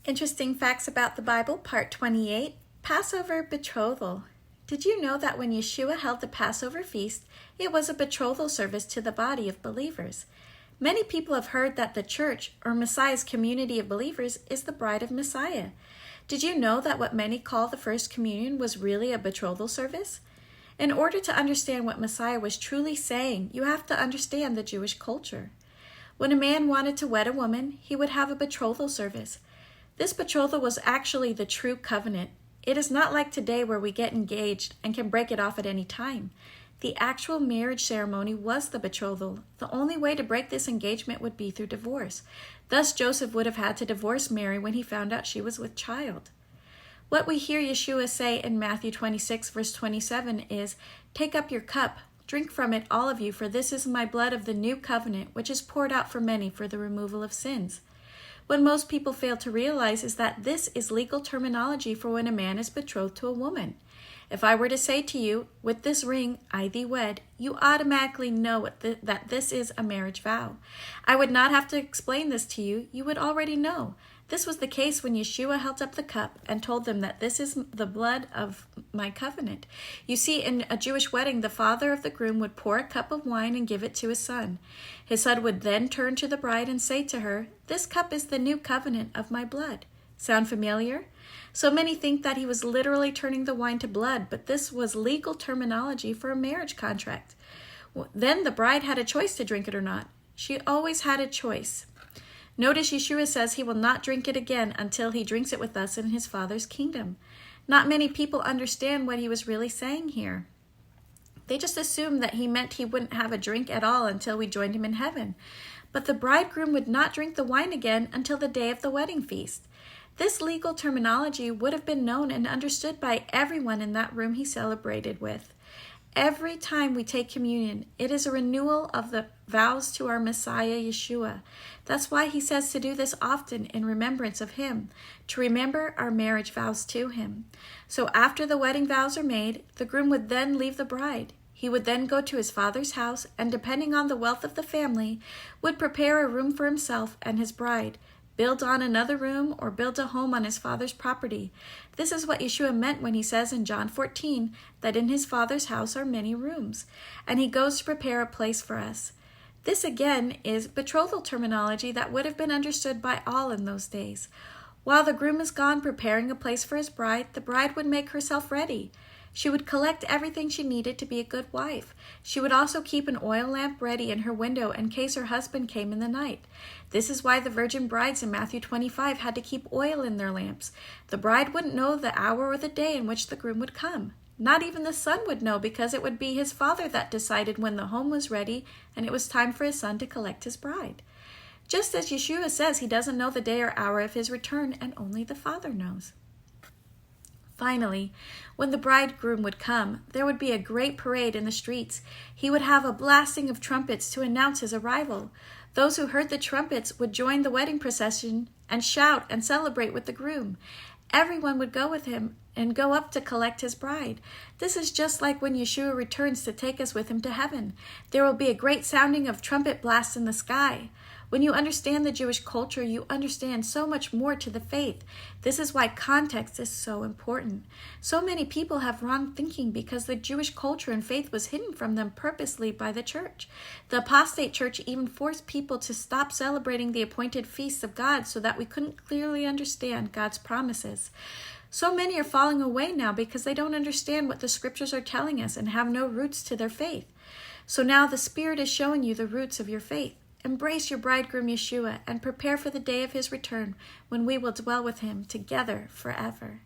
Interesting Facts About the Bible, Part 28, Passover Betrothal. Did you know that when Yeshua held the Passover feast, it was a betrothal service to the body of believers? Many people have heard that the church, or Messiah's community of believers, is the bride of Messiah. Did you know that what many call the First Communion was really a betrothal service? In order to understand what Messiah was truly saying, you have to understand the Jewish culture. When a man wanted to wed a woman, he would have a betrothal service. This betrothal was actually the true covenant. It is not like today where we get engaged and can break it off at any time. The actual marriage ceremony was the betrothal. The only way to break this engagement would be through divorce. Thus, Joseph would have had to divorce Mary when he found out she was with child. What we hear Yeshua say in Matthew 26, verse 27 is, "Take up your cup, drink from it, all of you, for this is my blood of the new covenant, which is poured out for many for the removal of sins." What most people fail to realize is that this is legal terminology for when a man is betrothed to a woman. If I were to say to you, "With this ring I thee wed," you automatically know that this is a marriage vow. I would not have to explain this to you. You would already know. This was the case when Yeshua held up the cup and told them that this is the blood of my covenant. You see, in a Jewish wedding, the father of the groom would pour a cup of wine and give it to his son. His son would then turn to the bride and say to her, "This cup is the new covenant of my blood." Sound familiar? So many think that he was literally turning the wine to blood, but this was legal terminology for a marriage contract. Then the bride had a choice to drink it or not. She always had a choice. Notice Yeshua says he will not drink it again until he drinks it with us in his Father's kingdom. Not many people understand what he was really saying here. They just assumed that he meant he wouldn't have a drink at all until we joined him in heaven. But the bridegroom would not drink the wine again until the day of the wedding feast. This legal terminology would have been known and understood by everyone in that room he celebrated with. Every time we take communion, it is a renewal of the vows to our Messiah, Yeshua. That's why he says to do this often in remembrance of him, to remember our marriage vows to him. So after the wedding vows are made, the groom would then leave the bride. He would then go to his father's house and, depending on the wealth of the family, would prepare a room for himself and his bride, build on another room, or build a home on his father's property. This is what Yeshua meant when he says in John 14 that in his Father's house are many rooms, and he goes to prepare a place for us. This again is betrothal terminology that would have been understood by all in those days. While the groom is gone preparing a place for his bride, the bride would make herself ready. She would collect everything she needed to be a good wife. She would also keep an oil lamp ready in her window in case her husband came in the night. This is why the virgin brides in Matthew 25 had to keep oil in their lamps. The bride wouldn't know the hour or the day in which the groom would come. Not even the son would know, because it would be his father that decided when the home was ready and it was time for his son to collect his bride. Just as Yeshua says he doesn't know the day or hour of his return, and only the Father knows. Finally, when the bridegroom would come, there would be a great parade in the streets. He would have a blasting of trumpets to announce his arrival. Those who heard the trumpets would join the wedding procession and shout and celebrate with the groom. Everyone would go with him and go up to collect his bride. This is just like when Yeshua returns to take us with him to heaven. There will be a great sounding of trumpet blasts in the sky. When you understand the Jewish culture, you understand so much more to the faith. This is why context is so important. So many people have wrong thinking because the Jewish culture and faith was hidden from them purposely by the church. The apostate church even forced people to stop celebrating the appointed feasts of God so that we couldn't clearly understand God's promises. So many are falling away now because they don't understand what the scriptures are telling us and have no roots to their faith. So now the Spirit is showing you the roots of your faith. Embrace your bridegroom Yeshua and prepare for the day of his return when we will dwell with him together forever.